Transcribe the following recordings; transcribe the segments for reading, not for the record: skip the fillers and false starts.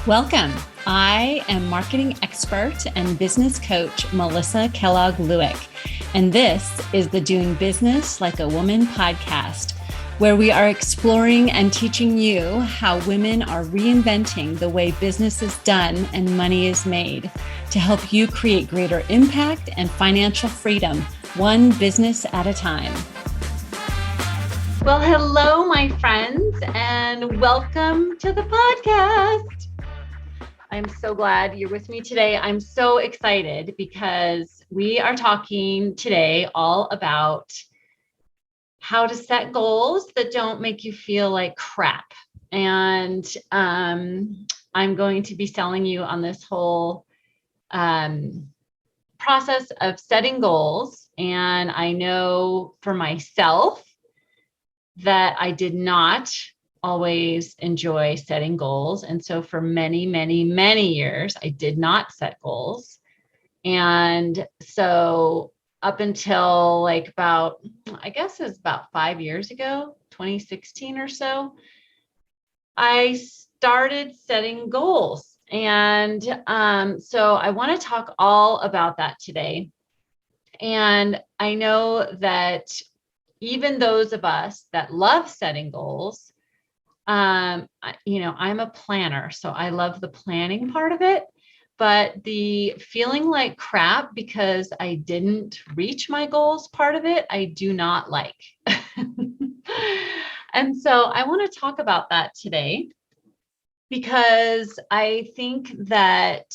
Welcome. I am marketing expert and business coach Melissa Kellogg-Lewick, and this is the Doing Business Like a Woman podcast, where we are exploring and teaching you how women are reinventing the way business is done and money is made to help you create greater impact and financial freedom, one business at a time. Well, hello, my friends, and welcome to the podcast. I'm so glad you're with me today. I'm so excited because we are talking today all about how to set goals that don't make you feel like crap. And I'm going to be selling you on this whole process of setting goals. And I know for myself that I did not always enjoy setting goals. And so for many, many, many years, I did not set goals. And so up until about 5 years ago, 2016 or so, I started setting goals. And so I want to talk all about that today. And I know that even those of us that love setting goals, I'm a planner, so I love the planning part of it, but the feeling like crap because I didn't reach my goals part of it, I do not like. And so I want to talk about that today because I think that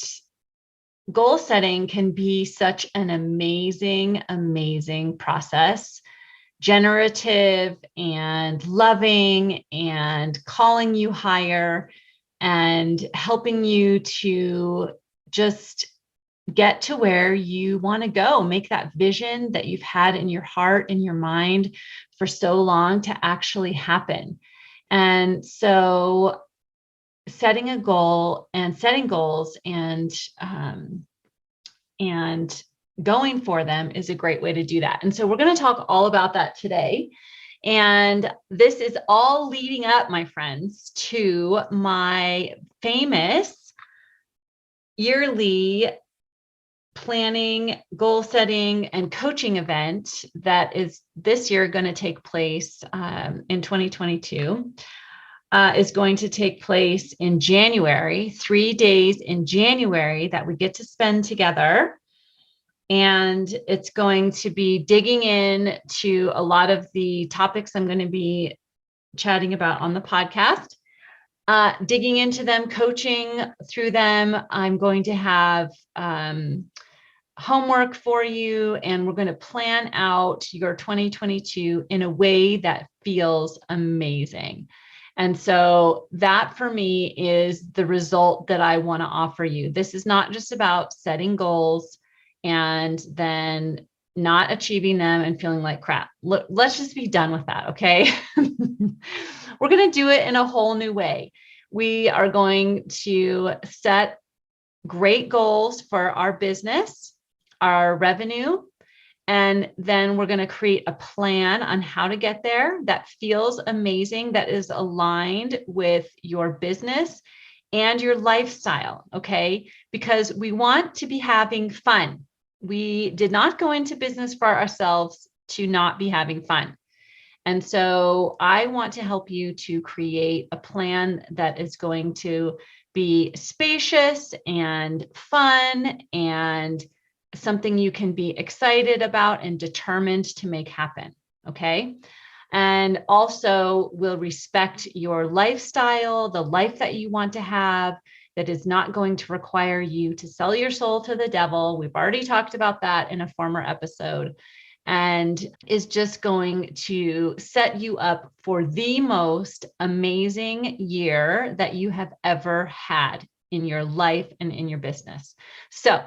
goal setting can be such an amazing, amazing process. Generative and loving and calling you higher and helping you to just get to where you want to go, make that vision that you've had in your heart, in your mind for so long to actually happen. And so setting a goal and setting goals and going for them is a great way to do that. And so we're going to talk all about that today. And this is all leading up, my friends, to my famous yearly planning, goal setting, and coaching event that is this year going to take place in 2022. Is going to take place in January, 3 days in January that we get to spend together. And it's going to be digging in to a lot of the topics I'm going to be chatting about on the podcast, digging into them, coaching through them. I'm going to have homework for you, and we're going to plan out your 2022 in a way that feels amazing. And so that for me is the result that I want to offer you. This is not just about setting goals and then not achieving them and feeling like crap. Look, let's just be done with that, okay? We're going to do it in a whole new way. We are going to set great goals for our business, our revenue, and then we're going to create a plan on how to get there that feels amazing, that is aligned with your business and your lifestyle, okay? Because we want to be having fun. We did not go into business for ourselves to not be having fun. And so I want to help you to create a plan that is going to be spacious and fun and something you can be excited about and determined to make happen, okay? And also will respect your lifestyle, the life that you want to have, that is not going to require you to sell your soul to the devil. We've already talked about that in a former episode, and is just going to set you up for the most amazing year that you have ever had in your life and in your business. So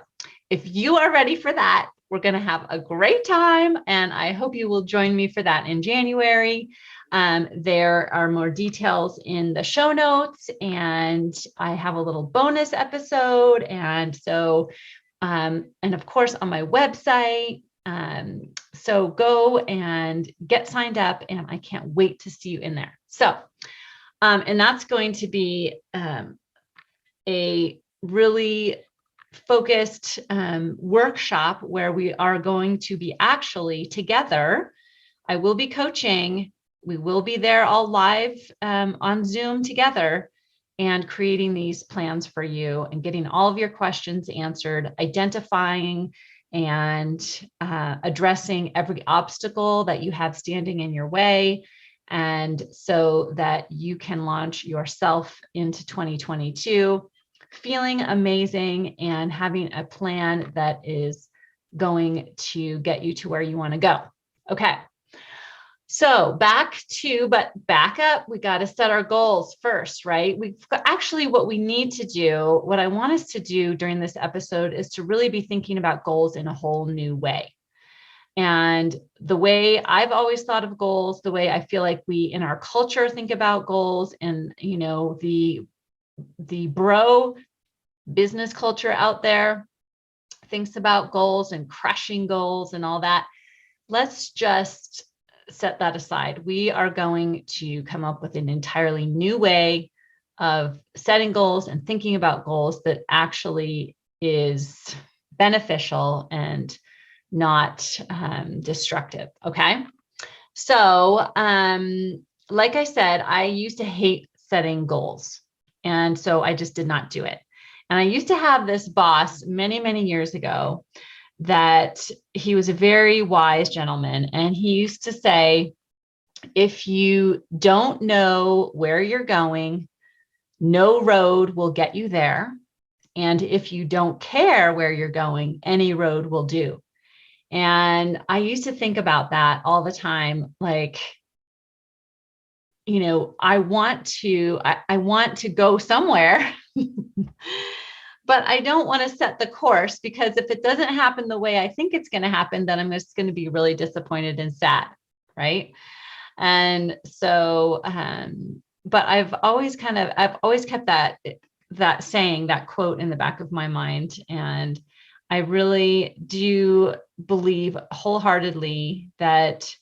if you are ready for that, we're going to have a great time, and I hope you will join me for that in January. There are more details in the show notes, and I have a little bonus episode. And so, and of course on my website. So go and get signed up, and I can't wait to see you in there. So, and that's going to be a really focused workshop where we are going to be actually together. I will be coaching. We will be there all live on Zoom together and creating these plans for you and getting all of your questions answered, identifying and addressing every obstacle that you have standing in your way. And so that you can launch yourself into 2022 feeling amazing and having a plan that is going to get you to where you want to go. Okay. So back up, we got to set our goals first, right? We've got, actually what we need to do, what I want us to do during this episode is to really be thinking about goals in a whole new way. And the way I've always thought of goals, the way I feel like we in our culture think about goals, and the bro business culture out there thinks about goals and crushing goals and all that. Let's just set that aside. We are going to come up with an entirely new way of setting goals and thinking about goals that actually is beneficial and not destructive. Okay. So, like I said, I used to hate setting goals. And so I just did not do it. And I used to have this boss many, many years ago that he was a very wise gentleman. And he used to say, if you don't know where you're going, no road will get you there. And if you don't care where you're going, any road will do. And I used to think about that all the time. Like, I want to go somewhere, but I don't want to set the course, because if it doesn't happen the way I think it's going to happen, then I'm just going to be really disappointed and sad. Right. And so, but I've always kept that saying, that quote in the back of my mind. And I really do believe wholeheartedly that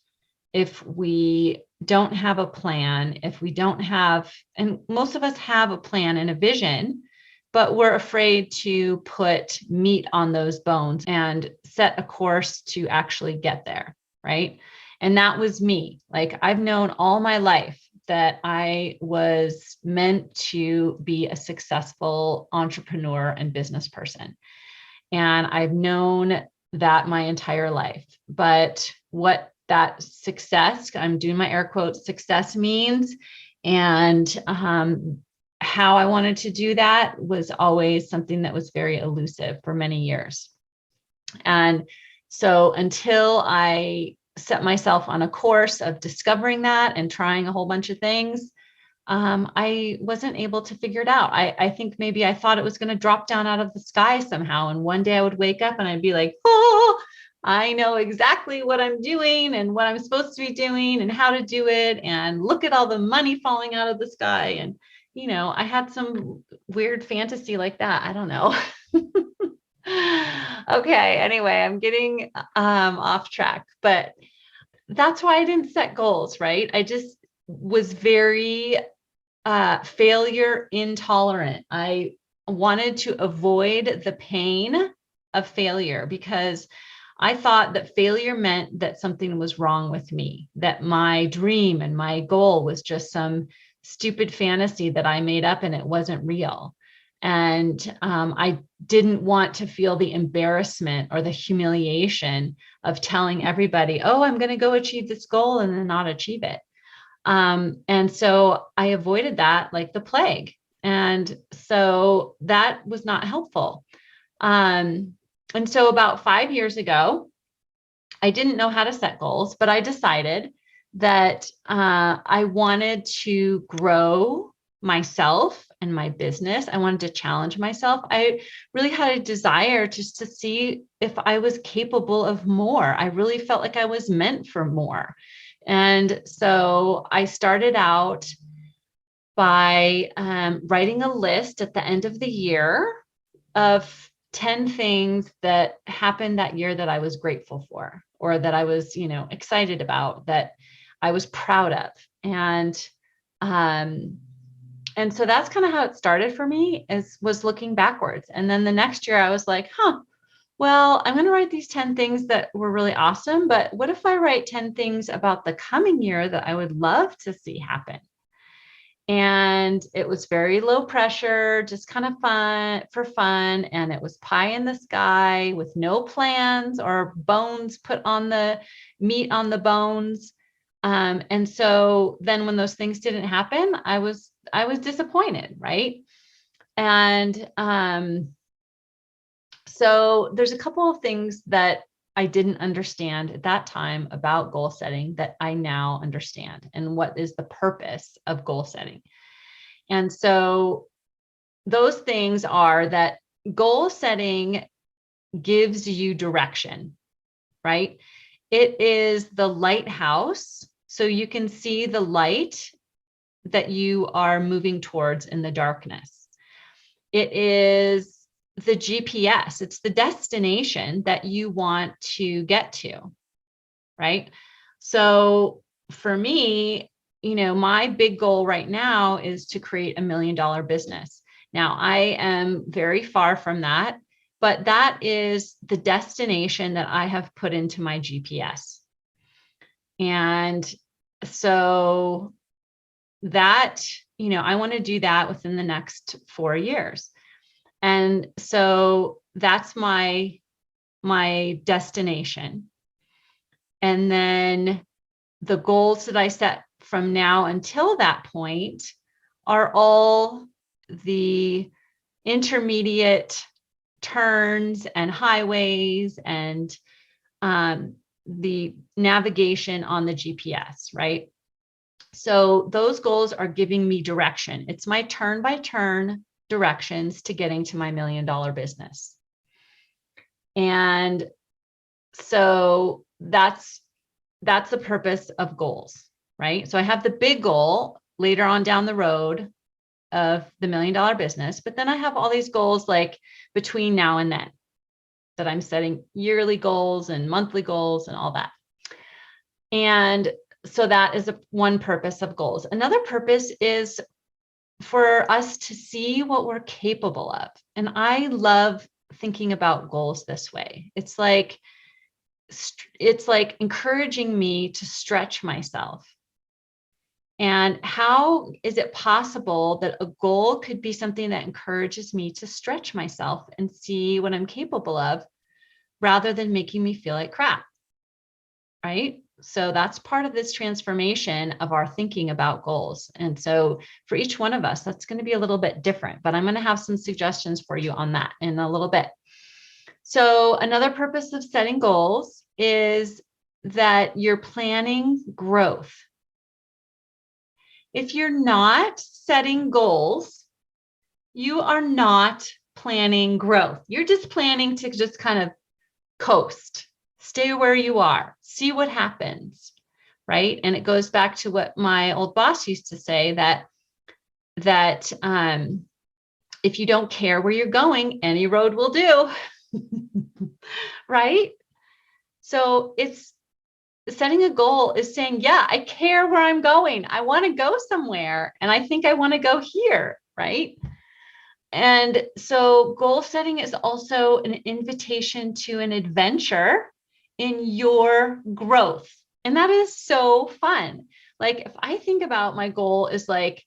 if we don't have a plan, if we don't have, and most of us have a plan and a vision, but we're afraid to put meat on those bones and set a course to actually get there, right? And that was me. Like, I've known all my life that I was meant to be a successful entrepreneur and business person. And I've known that my entire life. But what that success, I'm doing my air quotes, success means, and how I wanted to do that was always something that was very elusive for many years. And so until I set myself on a course of discovering that and trying a whole bunch of things, I wasn't able to figure it out. I think maybe I thought it was going to drop down out of the sky somehow. And one day I would wake up and I'd be like, oh, I know exactly what I'm doing and what I'm supposed to be doing and how to do it. And look at all the money falling out of the sky. And, I had some weird fantasy like that. I don't know. Okay. Anyway, I'm getting off track, but that's why I didn't set goals, right? I just was very failure intolerant. I wanted to avoid the pain of failure because I thought that failure meant that something was wrong with me, that my dream and my goal was just some stupid fantasy that I made up and it wasn't real. And I didn't want to feel the embarrassment or the humiliation of telling everybody, oh, I'm going to go achieve this goal and then not achieve it. And so I avoided that like the plague. And so that was not helpful. And so about 5 years ago, I didn't know how to set goals, but I decided that I wanted to grow myself and my business. I wanted to challenge myself. I really had a desire just to see if I was capable of more. I really felt like I was meant for more. And so I started out by writing a list at the end of the year of 10 things that happened that year that I was grateful for, or that I was, excited about, that I was proud of. And And so that's kind of how it started for me, was looking backwards. And then the next year I was like, well, I'm going to write these 10 things that were really awesome, but what if I write 10 things about the coming year that I would love to see happen? And it was very low pressure, just kind of fun for fun. And it was pie in the sky with no plans or bones put on the meat on the bones. And so then when those things didn't happen, I was disappointed, right? And so there's a couple of things that I didn't understand at that time about goal setting that I now understand, and what is the purpose of goal setting. And so those things are that goal setting gives you direction, right? It is the lighthouse, so you can see the light that you are moving towards in the darkness. It is the GPS, it's the destination that you want to get to, right? So for me, my big goal right now is to create $1 million business. Now, I am very far from that, but that is the destination that I have put into my GPS. And so that, I want to do that within the next 4 years. And so that's my destination. And then the goals that I set from now until that point are all the intermediate turns and highways and the navigation on the GPS, right? So those goals are giving me direction. It's my turn by turn directions to getting to my $1 million business. And so that's the purpose of goals, right? So I have the big goal later on down the road of the $1 million business, but then I have all these goals like between now and then that I'm setting, yearly goals and monthly goals and all that. And so that is one purpose of goals. Another purpose is for us to see what we're capable of. And I love thinking about goals this way. It's like encouraging me to stretch myself. And how is it possible that a goal could be something that encourages me to stretch myself and see what I'm capable of, rather than making me feel like crap, right? So that's part of this transformation of our thinking about goals. And so for each one of us, that's going to be a little bit different, but I'm going to have some suggestions for you on that in a little bit. So another purpose of setting goals is that you're planning growth. If you're not setting goals, you are not planning growth. You're just planning to just kind of coast. Stay where you are, see what happens, right? And it goes back to what my old boss used to say, that if you don't care where you're going, any road will do, right? So it's setting a goal is saying, yeah, I care where I'm going. I want to go somewhere, and I think I want to go here, right? And so goal setting is also an invitation to an adventure in your growth. And that is so fun. Like if I think about my goal is like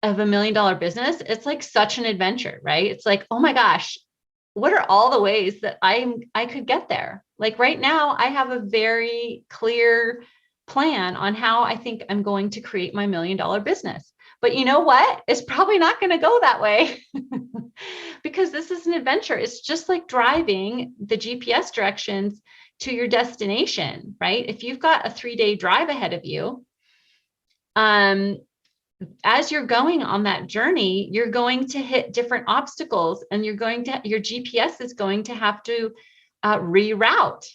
of $1 million business, it's like such an adventure, right? It's like, oh my gosh, what are all the ways that I could get there? Like right now, I have a very clear plan on how I think I'm going to create my $1 million business. But you know what? It's probably not going to go that way because this is an adventure. It's just like driving the GPS directions to your destination, right? If you've got a 3-day drive ahead of you, as you're going on that journey, you're going to hit different obstacles, and your GPS is going to have to reroute.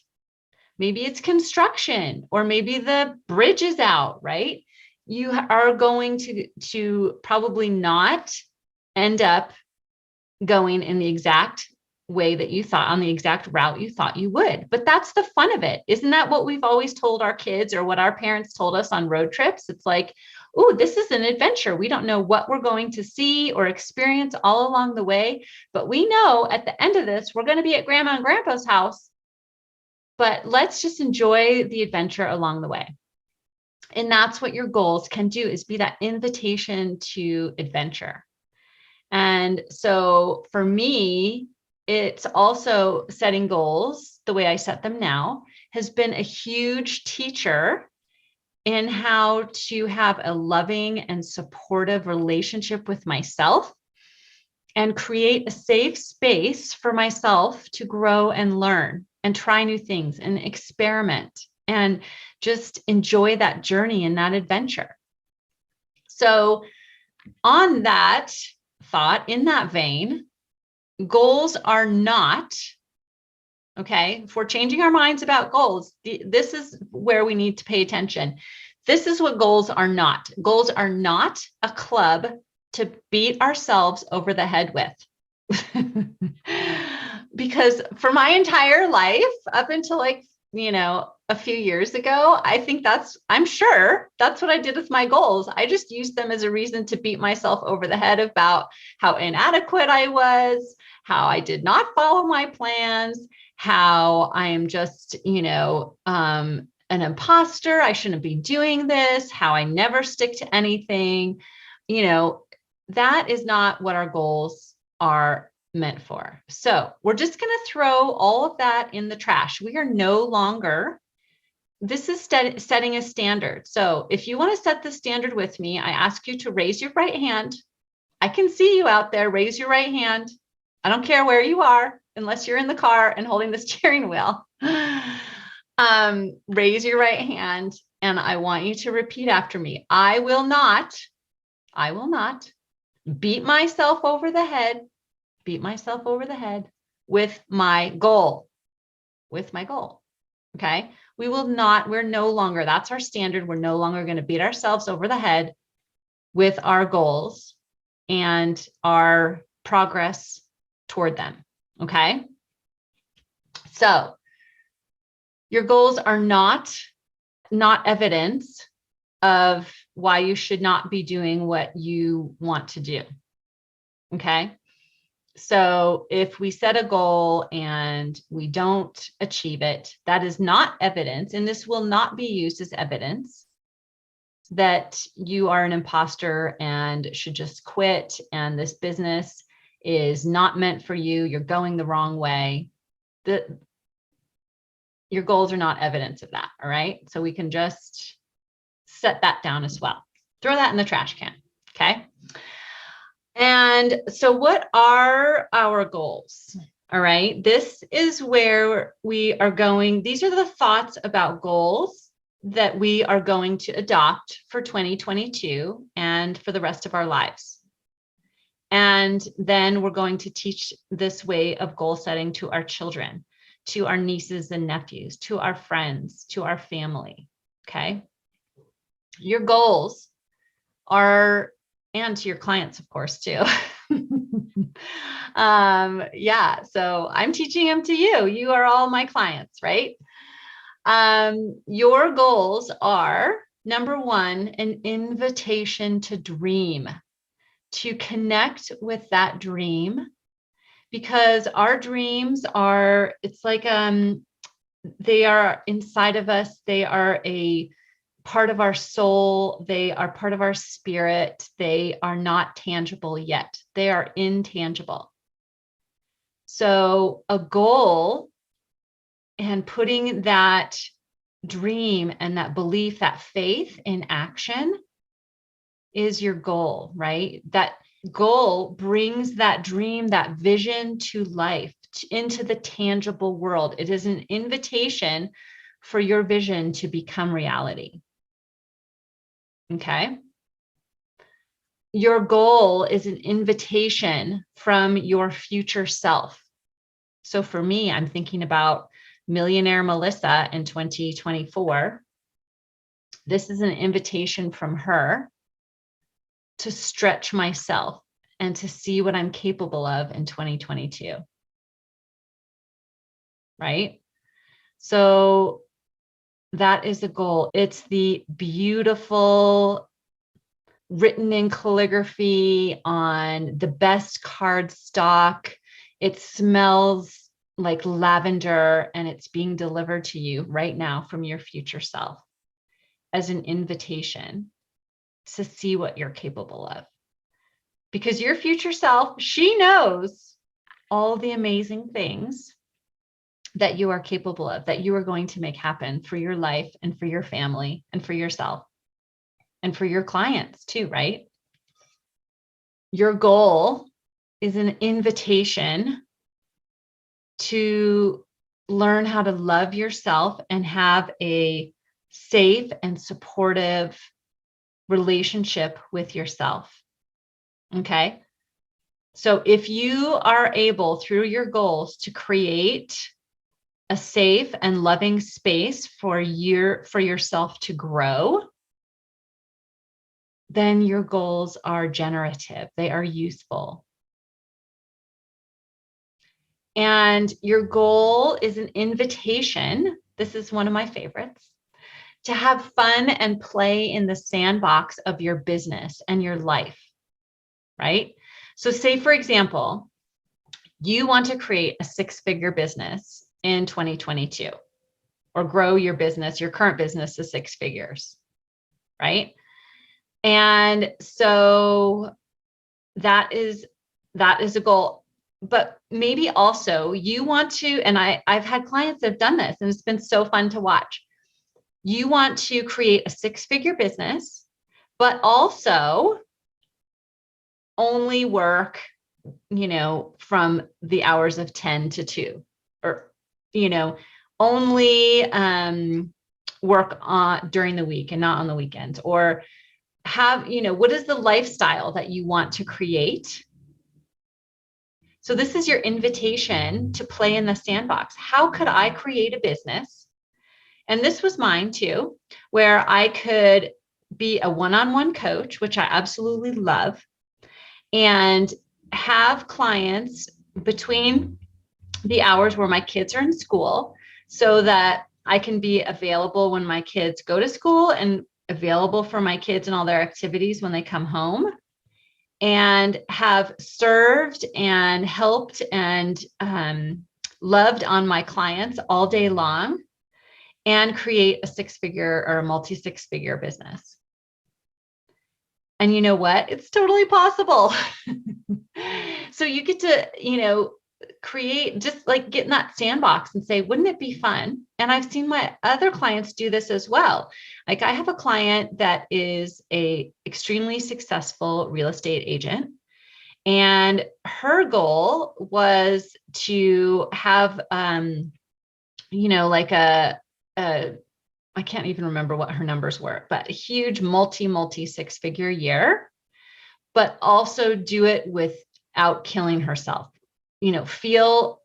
Maybe it's construction, or maybe the bridge is out, right? You are going to probably not end up going in the exact way that you thought, on the exact route you thought you would. But that's the fun of it. Isn't that what we've always told our kids, or what our parents told us on road trips? It's like, ooh, this is an adventure. We don't know what we're going to see or experience all along the way, but we know at the end of this, we're going to be at grandma and grandpa's house, but let's just enjoy the adventure along the way. And that's what your goals can do, is be that invitation to adventure. And so for me, it's also setting goals the way I set them now has been a huge teacher in how to have a loving and supportive relationship with myself and create a safe space for myself to grow and learn and try new things and experiment and just enjoy that journey and that adventure. So on that thought, in that vein, goals are not, okay, if we're changing our minds about goals, this is where we need to pay attention. This is what goals are not. Goals are not a club to beat ourselves over the head with. Because for my entire life, up until like, a few years ago, I'm sure that's what I did with my goals. I just used them as a reason to beat myself over the head about how inadequate I was, how I did not follow my plans, how I am just, an imposter. I shouldn't be doing this, how I never stick to anything. That is not what our goals are meant for. So we're just going to throw all of that in the trash. We are no longer, this is setting a standard. So if you want to set the standard with me, I ask you to raise your right hand. I can see you out there. Raise your right hand. I don't care where you are, unless you're in the car and holding the steering wheel. Raise your right hand, and I want you to repeat after me. I will not beat myself over the head with my goal. Okay. We're no longer, that's our standard. We're no longer going to beat ourselves over the head with our goals and our progress toward them. Okay. So your goals are not evidence of why you should not be doing what you want to do. Okay. So if we set a goal and we don't achieve it, that is not evidence, and this will not be used as evidence that you are an imposter and should just quit, and this business is not meant for you. You're going the wrong way. Your goals are not evidence of that. All right. So we can just set that down as well. Throw that in the trash can. Okay. And so what are our goals? All right. This is where we are going. These are the thoughts about goals that we are going to adopt for 2022 and for the rest of our lives. And then we're going to teach this way of goal setting to our children, to our nieces and nephews, to our friends, to our family. Okay. Your goals are, and to your clients, of course, too. Yeah. So I'm teaching them to you. You are all my clients, right? Your goals are, number one, an invitation to dream, to connect with that dream, because our dreams are, it's like, they are inside of us. They are a part of our soul. They are part of our spirit. They are not tangible yet. They are intangible. So a goal and putting that dream and that belief, that faith in action is your goal, right? That goal brings that dream, that vision to life, into the tangible world. It is an invitation for your vision to become reality. Okay. Your goal is an invitation from your future self. So for me, I'm thinking about Millionaire Melissa in 2024. This is an invitation from her to stretch myself and to see what I'm capable of in 2022. Right? So that is a goal. It's the beautiful written in calligraphy on the best cardstock. It smells like lavender, and it's being delivered to you right now from your future self as an invitation to see what you're capable of. Because your future self, she knows all the amazing things that you are capable of, that you are going to make happen for your life and for your family and for yourself and for your clients too, right? Your goal is an invitation to learn how to love yourself and have a safe and supportive relationship with yourself. Okay. So if you are able through your goals to create a safe and loving space for yourself to grow, then your goals are generative. They are useful. And your goal is an invitation. This is one of my favorites, to have fun and play in the sandbox of your business and your life, right? So say, for example, you want to create a 6-figure business in 2022, or grow your business, your current business, to 6 figures, right? And so that is a goal. But maybe also you want to, and I've had clients that have done this, and it's been so fun to watch. You want to create a 6-figure business, but also only work, from the hours of 10 to 2, or, only work on during the week and not on the weekends, or have, what is the lifestyle that you want to create? So this is your invitation to play in the sandbox. How could I create a business? And this was mine too, where I could be a one-on-one coach, which I absolutely love, and have clients between the hours where my kids are in school, so that I can be available when my kids go to school and available for my kids and all their activities when they come home, and have served and helped and loved on my clients all day long, and create a 6-figure or a multi-6-figure business. And you know what? It's totally possible. So you get to, create, just like get in that sandbox and say, wouldn't it be fun? And I've seen my other clients do this as well. Like I have a client that is a extremely successful real estate agent, and her goal was to have, like a I can't even remember what her numbers were, but a huge multi 6-figure year, but also do it without killing herself. Feel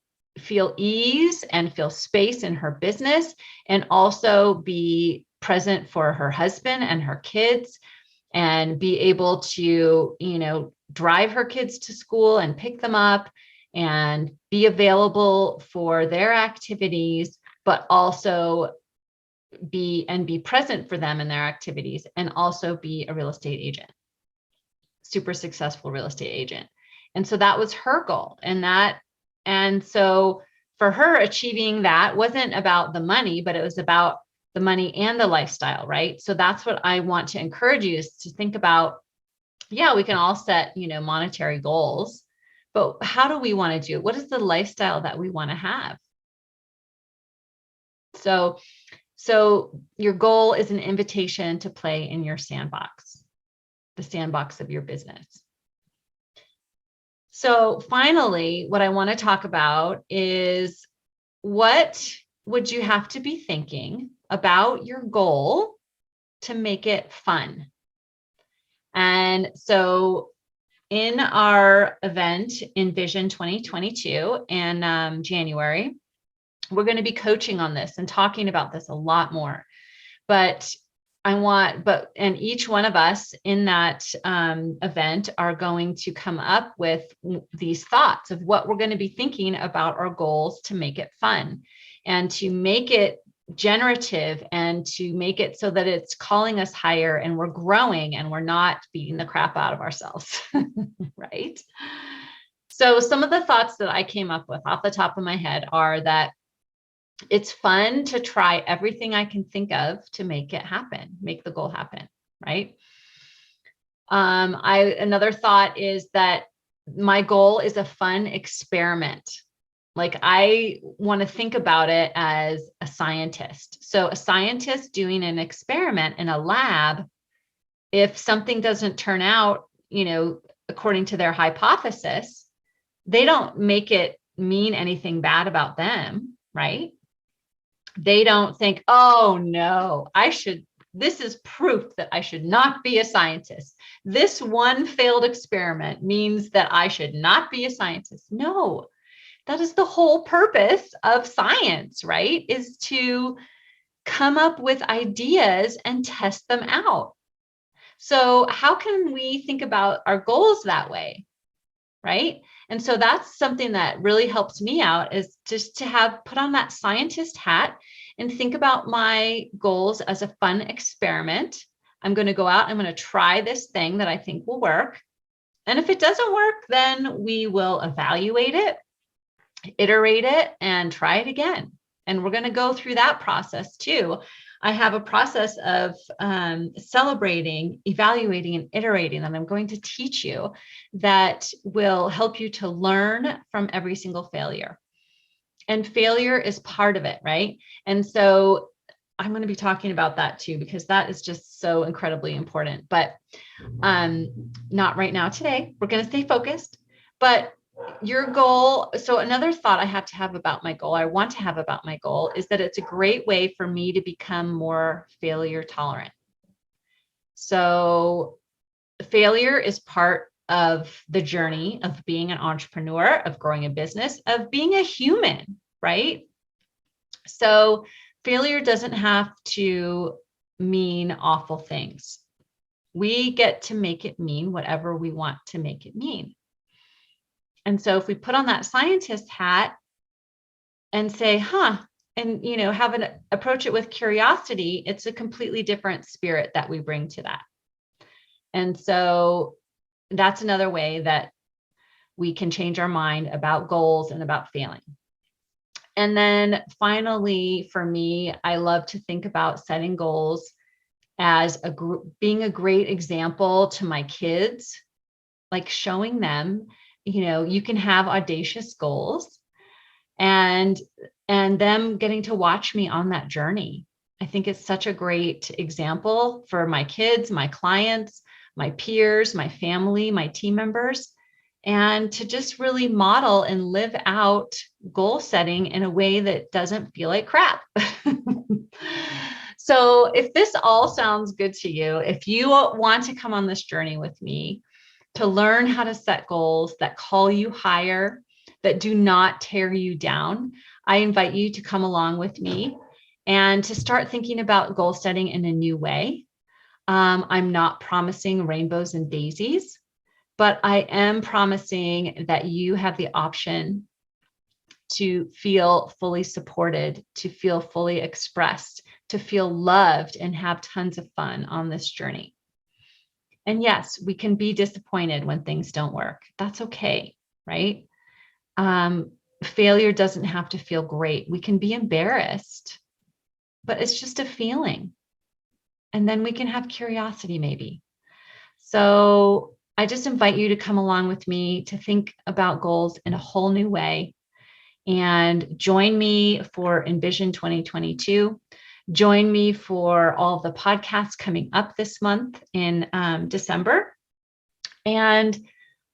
ease and feel space in her business, and also be present for her husband and her kids, and be able to, drive her kids to school and pick them up and be available for their activities, but also be present for them in their activities, and also be a real estate agent, super successful real estate agent. And so that was her goal. And so for her, achieving that wasn't about the money, but it was about the money and the lifestyle, right? So that's what I want to encourage you, is to think about, yeah, we can all set, monetary goals, but how do we want to do it? What is the lifestyle that we want to have? So your goal is an invitation to play in your sandbox, the sandbox of your business. So finally, what I want to talk about is, what would you have to be thinking about your goal to make it fun? And so in our event, Envision 2022 in January, we're going to be coaching on this and talking about this a lot more. But and each one of us in that event are going to come up with these thoughts of what we're going to be thinking about our goals to make it fun, and to make it generative and to make it so that it's calling us higher and we're growing and we're not beating the crap out of ourselves, right? So some of the thoughts that I came up with off the top of my head are that it's fun to try everything I can think of to make it happen, make the goal happen, right? Another thought is that my goal is a fun experiment. Like I want to think about it as a scientist. So a scientist doing an experiment in a lab, if something doesn't turn out, according to their hypothesis, they don't make it mean anything bad about them, right? They don't think, oh no, this is proof that I should not be a scientist. This one failed experiment means that I should not be a scientist. No, that is the whole purpose of science, right? Is to come up with ideas and test them out. So how can we think about our goals that way, right? And so that's something that really helps me out, is just to put on that scientist hat and think about my goals as a fun experiment. I'm going to go out, I'm going to try this thing that I think will work. And if it doesn't work, then we will evaluate it, iterate it, and try it again. And we're going to go through that process too. I have a process of celebrating, evaluating, and iterating that I'm going to teach you that will help you to learn from every single failure. And failure is part of it, right? And so I'm going to be talking about that too, because that is just so incredibly important, but not right now today. We're going to stay focused, but your goal. So another thought I want to have about my goal is that it's a great way for me to become more failure tolerant. So failure is part of the journey of being an entrepreneur, of growing a business, of being a human, right? So failure doesn't have to mean awful things. We get to make it mean whatever we want to make it mean. And so if we put on that scientist hat and say, and, approach it with curiosity, it's a completely different spirit that we bring to that. And so that's another way that we can change our mind about goals and about failing. And then finally, for me, I love to think about setting goals as being a great example to my kids, like showing them, you can have audacious goals, and them getting to watch me on that journey. I think it's such a great example for my kids, my clients, my peers, my family, my team members, and to just really model and live out goal setting in a way that doesn't feel like crap. So if this all sounds good to you, if you want to come on this journey with me, to learn how to set goals that call you higher, that do not tear you down, I invite you to come along with me and to start thinking about goal setting in a new way. I'm not promising rainbows and daisies, but I am promising that you have the option to feel fully supported, to feel fully expressed, to feel loved, and have tons of fun on this journey. And yes, we can be disappointed when things don't work. That's okay, right? Failure doesn't have to feel great. We can be embarrassed, but it's just a feeling. And then we can have curiosity maybe. So I just invite you to come along with me to think about goals in a whole new way, and join me for Envision 2022. Join me for all of the podcasts coming up this month in December. And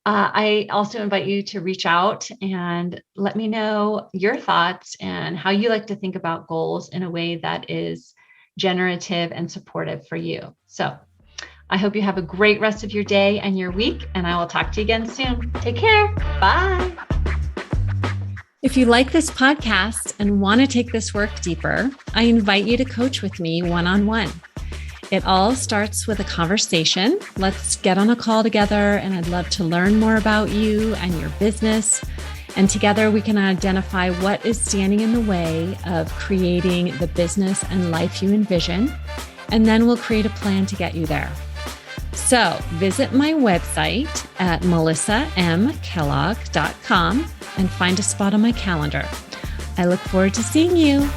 I also invite you to reach out and let me know your thoughts and how you like to think about goals in a way that is generative and supportive for you. So I hope you have a great rest of your day and your week, and I will talk to you again soon. Take care. Bye. If you like this podcast and want to take this work deeper, I invite you to coach with me one-on-one. It all starts with a conversation. Let's get on a call together, and I'd love to learn more about you and your business And together we can identify what is standing in the way of creating the business and life you envision. And then we'll create a plan to get you there. So visit my website at melissamkellogg.com and find a spot on my calendar. I look forward to seeing you.